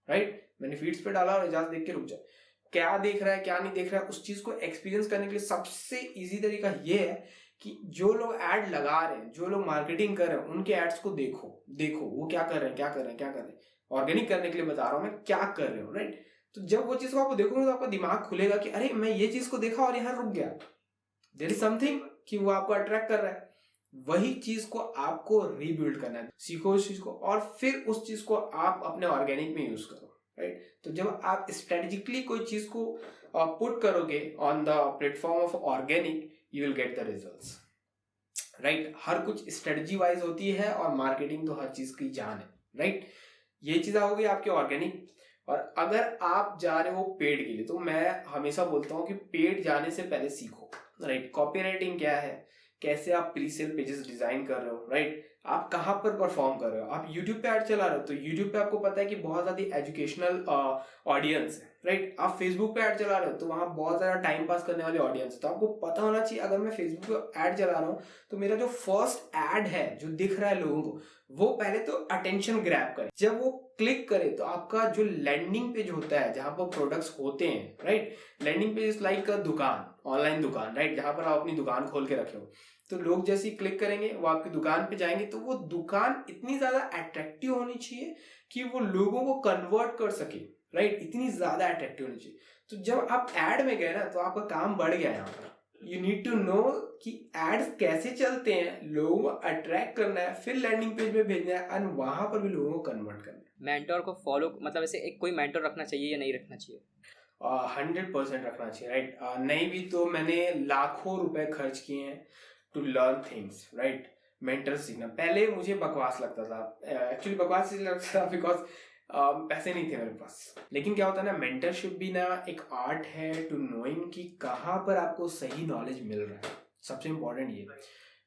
राइट? मैंने फीड्स पे डाला और एजाज देख के रुक जाए, क्या देख रहा है क्या नहीं देख रहा है, उस चीज को एक्सपीरियंस करने के लिए सबसे इजी तरीका ये है कि जो लोग एड लगा रहे हैं, जो लोग मार्केटिंग कर रहे हैं, उनके एड्स को देखो वो क्या कर रहे हैं, क्या कर रहे हैं, क्या कर रहे हैं। ऑर्गेनिक करने के लिए बता रहा हूं मैं, क्या कर रहे हो, राइट? तो जब वो चीज को आप देखोगे तो आपका दिमाग खुलेगा कि अरे मैं ये चीज को देखा और यहाँ रुक गया, देयर इज समथिंग कि वो आपको अट्रैक्ट कर रहा है। वही चीज को आपको रीबिल्ड करना है, सीखो उस चीज को और फिर उस चीज को आप अपने ऑर्गेनिक में यूज करो, राइट? तो जब आप स्ट्रेटेजिकली कोई चीज को पुट करोगे on the platform of organic, you will get the results, right? हर कुछ स्ट्रेटजी वाइज होती है और मार्केटिंग तो हर चीज की जान है, राइट? ये चीज हो गई आपके ऑर्गेनिक। और अगर आप जा रहे हो पेड के लिए, तो मैं हमेशा बोलता हूँ कि पेड जाने से पहले सीखो, राइट? कॉपीराइटिंग क्या है, कैसे आप प्री सेल पेजेस डिजाइन कर रहे हो, राइट? आप कहाँ पर परफॉर्म कर रहे हो, आप यूट्यूब पे ऐड चला रहे हो तो यूट्यूब पे आपको पता है कि बहुत ज्यादा एजुकेशनल ऑडियंस है, राइट? आप फेसबुक पे ऐड चला रहे हो तो वहां बहुत ज्यादा टाइम पास करने वाली ऑडियंस है। तो आपको पता होना चाहिए अगर मैं फेसबुक पे ऐड चला रहा हूँ तो मेरा जो फर्स्ट ऐड है जो दिख रहा है लोगों को, वो पहले तो अटेंशन ग्रैब करे। जब वो क्लिक करे तो आपका जो लैंडिंग पेज होता है जहां पर प्रोडक्ट्स होते हैं, right? Landing page is like dukan, online dukan, right? जहां पर आप अपनी दुकान खोल के रखे हो, तो लोग जैसे ही क्लिक करेंगे वो आपकी दुकान पे जाएंगे, तो वो दुकान इतनी ज्यादा अट्रैक्टिव होनी चाहिए कि वो लोगों को कन्वर्ट कर सके, राइट? इतनी ज्यादा अट्रैक्टिव होनी चाहिए। तो जब आप एड में गए ना तो आपका काम बढ़ गया यहाँ पर। यू नीड टू नो कि एड्स कैसे चलते हैं, लोगों को अट्रैक्ट करना है, फिर लैंडिंग पेज में भेजना है और वहां पर भी लोगों को कन्वर्ट करना है। मेंटोर को फॉलो, मतलब ऐसे एक कोई मेंटोर रखना चाहिए या नहीं रखना चाहिए? 100% रखना चाहिए, राइट? नहीं भी तो मैंने लाखों रुपए खर्च किए हैं to learn things, right? Mentor सीखना पहले मुझे बकवास लगता था, एक्चुअली बकवास इसलिए लगता था बिकॉज पैसे नहीं थे मेरे पास। लेकिन क्या होता है ना, मेंटरशिप भी ना एक आर्ट है टू नोइंग कि कहाँ पर आपको सही नॉलेज मिल रहा है। सबसे इंपॉर्टेंट ये,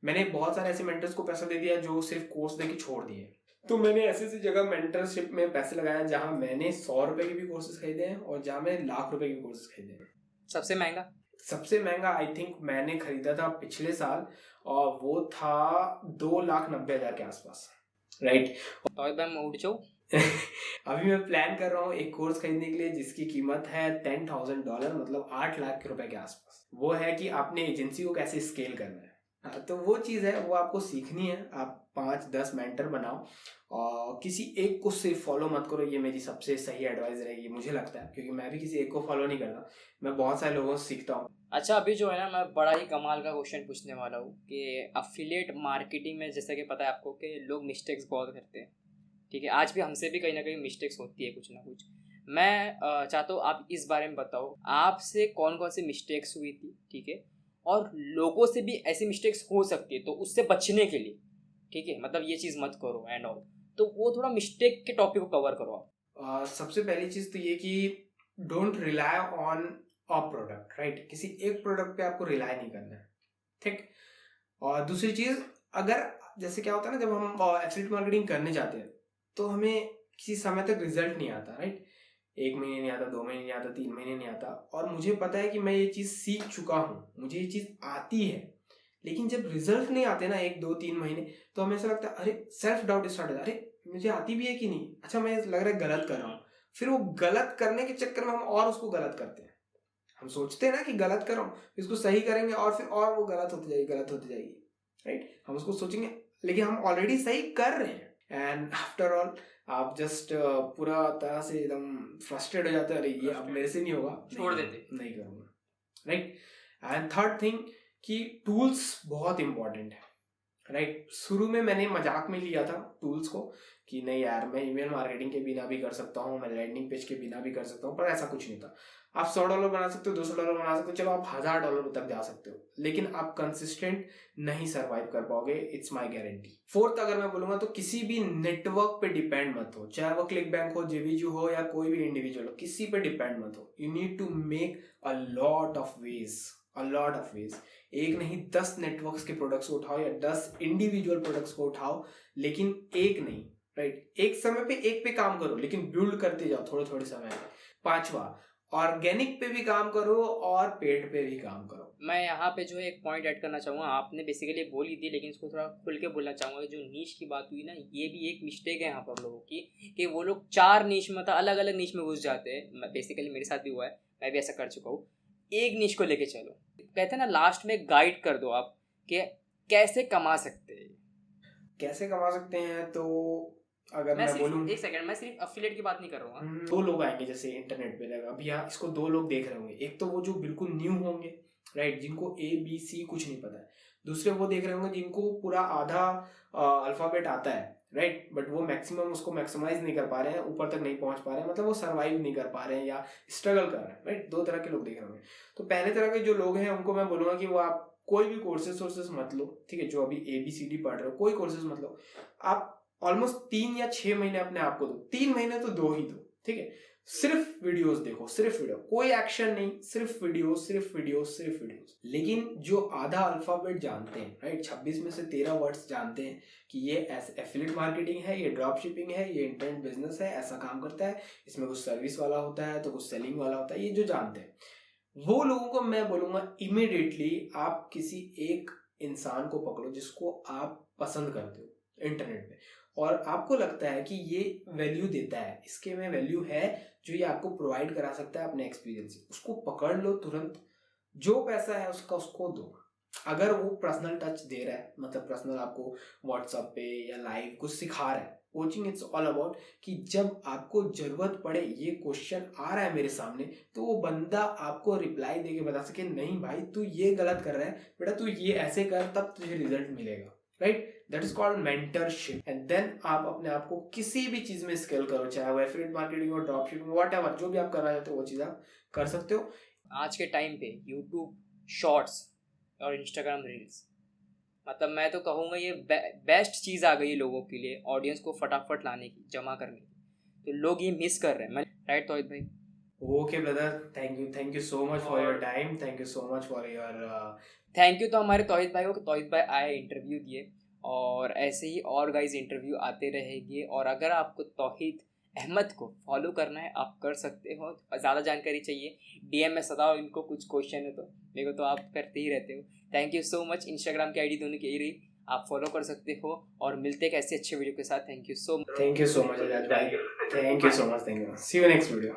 मैंने बहुत सारे ऐसे मेंटर्स को पैसा दे दिया जो सिर्फ कोर्स दे के छोड़ दिए। तो मैंने ऐसी ऐसी जगह मेंटरशिप में पैसे लगाया जहां मैंने 100 रुपए के भी कोर्सेज खरीदे हैं और जहां मैंने लाख रुपए के भी कोर्सेज खरीदे हैं। सबसे महंगा आई थिंक मैंने खरीदा था पिछले साल और वो था 2,90,000 के आसपास, राइट? अभी मैं प्लान कर रहा हूँ एक कोर्स खरीदने के लिए जिसकी कीमत है $10,000, मतलब 8 लाख के रुपए के आसपास। वो है कि आपने एजेंसी को कैसे स्केल करना है। हाँ, तो वो चीज़ है, वो आपको सीखनी है। आप 5-10 मेंटर बनाओ और किसी एक को सिर्फ फॉलो मत करो। ये मेरी सबसे सही एडवाइस रहेगी, मुझे लगता है, क्योंकि मैं भी किसी एक को फॉलो नहीं करता, मैं बहुत सारे लोगों से सीखता हूँ। अच्छा, अभी जो है ना, मैं बड़ा ही कमाल का क्वेश्चन पूछने वाला हूँ कि अफिलिएट मार्केटिंग में जैसा कि पता है आपको कि लोग मिस्टेक्स बहुत करते हैं, ठीक है? आज भी हमसे भी कहीं ना कहीं मिस्टेक्स होती है, कुछ ना कुछ। मैं चाहता हूँ आप इस बारे में बताओ, आपसे कौन कौन सी मिस्टेक्स हुई थी, ठीक है? और लोगों से भी ऐसी मिस्टेक्स हो सकती है, तो उससे बचने के लिए, ठीक है, मतलब ये चीज़ मत करो एंड ऑल, तो वो थोड़ा मिस्टेक के टॉपिक को कवर करो आप। सबसे पहली चीज़ तो ये कि don't rely on a product, right? किसी एक प्रोडक्ट पे आपको रिलाई नहीं करना है, ठीक? और दूसरी चीज़, अगर जैसे क्या होता है ना, जब हम एफिलिएट मार्केटिंग करने जाते हैं तो हमें किसी समय तक रिजल्ट नहीं आता, राइट? 1 महीने नहीं आता, 2 महीने नहीं आता, 3 महीने नहीं आता, और मुझे पता है कि मैं ये चीज़ सीख चुका हूँ, मुझे ये चीज़ आती है। लेकिन जब रिजल्ट नहीं आते ना 1-2-3 महीने, तो हमें ऐसा लगता है अरे सेल्फ डाउट स्टार्ट होता है, अरे मुझे आती भी है कि नहीं, अच्छा मैं लग रहा है गलत कर रहा हूँ। फिर वो गलत करने के चक्कर में हम और उसको गलत करते हैं। हम सोचते हैं ना कि गलत कर रहा हूँ, इसको सही करेंगे और फिर और वो गलत होती जाएगी, राइट? हम उसको सोचेंगे लेकिन हम ऑलरेडी सही कर रहे हैं। एंड आफ्टर ऑल आप जस्ट पूरा तरह से एकदम फ्रस्ट्रेट हो जाते हैं, अरे ये अब मेरे से नहीं होगा, छोड़ देते, नहीं करूँगा, राइट? एंड थर्ड थिंग कि टूल्स बहुत इंपॉर्टेंट है। राइट। शुरू में मैंने मजाक में लिया था टूल्स को कि नहीं यार मैं ईमेल मार्केटिंग के बिना भी कर सकता हूँ, मैं लैंडिंग पेज के बिना भी कर सकता हूँ, पर ऐसा कुछ नहीं था। आप $100 बना सकते हो, $200 बना सकते हो, चलो आप $1000 तक जा सकते हो, लेकिन आप कंसिस्टेंट नहीं सर्वाइव कर पाओगे, इट्स माई गारंटी। फोर्थ अगर मैं बोलूंगा तो किसी भी नेटवर्क पे डिपेंड मत हो, चाहे वो क्लिक बैंक हो, जेवीजू हो या कोई भी इंडिविजुअल हो, किसी पे डिपेंड मत हो। You need to make a lot of ways. एक नहीं 10 नेटवर्क्स के प्रोडक्ट्स को उठाओ या 10 इंडिविजुअल प्रोडक्ट्स को उठाओ, लेकिन एक नहीं, राइट। एक समय पे एक पे काम करो, लेकिन बिल्ड करते जाओ थोड़े थोड़े समय में। पांचवा, ऑर्गेनिक पे भी काम करो और पेड पे भी काम करो। मैं यहाँ पे जो है एक पॉइंट ऐड करना चाहूँगा, आपने बेसिकली बोल ही दी, लेकिन इसको थोड़ा खुल के बोलना चाहूँगा। जो नीश की बात हुई ना, ये भी एक मिस्टेक है यहाँ पर लोगों की, कि वो लोग 4 नीश में, मतलब अलग अलग नीश में घुस जाते हैं। बेसिकली मेरे साथ भी हुआ है, मैं भी ऐसा कर चुका हूँ। एक नीश को लेके चलो, कहते हैं ना लास्ट में गाइड कर दो आप कि कैसे कमा सकते हैं। कैसे कमा सकते हैं, तो अगर मैं बोलूं, एक सेकंड, मैं सिर्फ अफिलिएट की बात नहीं कर रहा हूँ। 2 लोग आएंगे जैसे इंटरनेट पे लगा, अभी यहाँ इसको 2 लोग देख रहे होंगे। एक तो वो जो बिल्कुल न्यू होंगे, राइट, जिनको ABC कुछ नहीं पता है। दूसरे वो देख रहे होंगे जिनको पूरा आधा अल्फाबेट आता है, राइट, बट वो मैक्सिमम उसको मैक्सिमाइज नहीं कर पा रहे हैं, ऊपर तक नहीं पहुंच पा रहे हैं, मतलब वो सर्वाइव नहीं कर पा रहे हैं या स्ट्रगल कर रहे हैं, राइट। 2 तरह के लोग देख रहे होंगे। तो पहले तरह के जो लोग हैं उनको मैं बोलूंगा कि वो आप कोई भी कोर्सेज मत लो, ठीक है। जो अभी ABCD पढ़ रहे हो, कोई कोर्सेज मत लो। आप ऑलमोस्ट 3 या 6 महीने अपने आप को दो, 3 महीने तो दो ही दो, ठीक है। सिर्फ वीडियोस देखो, सिर्फ वीडियो, कोई एक्शन नहीं, सिर्फ वीडियोस। लेकिन जो आधा अल्फाबेट जानते हैं, राइट, 26 में से 13 वर्ड्स जानते हैं कि ये एफिलिएट मार्केटिंग है, ये ड्रॉप शिपिंग है, ये इंटरनेट बिजनेस है, ऐसा काम करता है, इसमें कुछ सर्विस वाला होता है तो कुछ सेलिंग वाला होता है, ये जो जानते हैं, वो लोगों को मैं बोलूंगा इमीडिएटली आप किसी एक इंसान को पकड़ो जिसको आप पसंद करते हो इंटरनेट पे, और आपको लगता है कि ये वैल्यू देता है, इसके में वैल्यू है जो ये आपको प्रोवाइड करा सकता है अपने एक्सपीरियंस से, उसको पकड़ लो तुरंत। जो पैसा है उसका उसको दो। अगर वो पर्सनल टच दे रहा है, मतलब पर्सनल आपको व्हाट्सएप पे या लाइव कुछ सिखा रहा है, कोचिंग इट्स ऑल अबाउट कि जब आपको जरूरत पड़े, ये क्वेश्चन आ रहा है मेरे सामने, तो वो बंदा आपको रिप्लाई देके बता सके नहीं भाई तू ये गलत कर रहा है, बेटा तू ये ऐसे कर तब तुझे रिजल्ट मिलेगा, right. That is called mentorship. And then आप अपने आप को किसी भी चीज में स्केल करो, चाहे वो एफिलिएट मार्केटिंग हो, ड्रॉप शिपिंग, व्हाटएवर, जो भी आप करना चाहते हो वो चीज आप कर सकते हो। आज के टाइम पे यूट्यूब शॉर्ट्स और इंस्टाग्राम रील्स, मतलब मैं तो कहूँगा ये बेस्ट चीज़ आ गई है लोगों के लिए, ऑडियंस को फटाफट लाने की, जमा करने की। तो लोग ये मिस कर रहे हैं। मैं राइट तौहिद भाई? Okay brother, thank you so much for your time, thank you so much for your thank you तो हमारे तौहिद भाई को, तौहिद भाई आए, इंटरव्यू दिए, और ऐसे ही और गाइज इंटरव्यू आते रहेंगे। और अगर आपको तौहिद अहमद को फॉलो करना है आप कर सकते हो। ज़्यादा जानकारी चाहिए DM में सदा इनको कुछ क्वेश्चन है तो मेरे को तो आप करते ही रहते हो। Thank you so much. Instagram की ID दोनों की यही रही, आप फॉलो कर सकते हो। और मिलते हैं एक ऐसे अच्छे वीडियो के साथ। Thank you so much. Thank you so much Azad भाई, thank you so much, see you next video.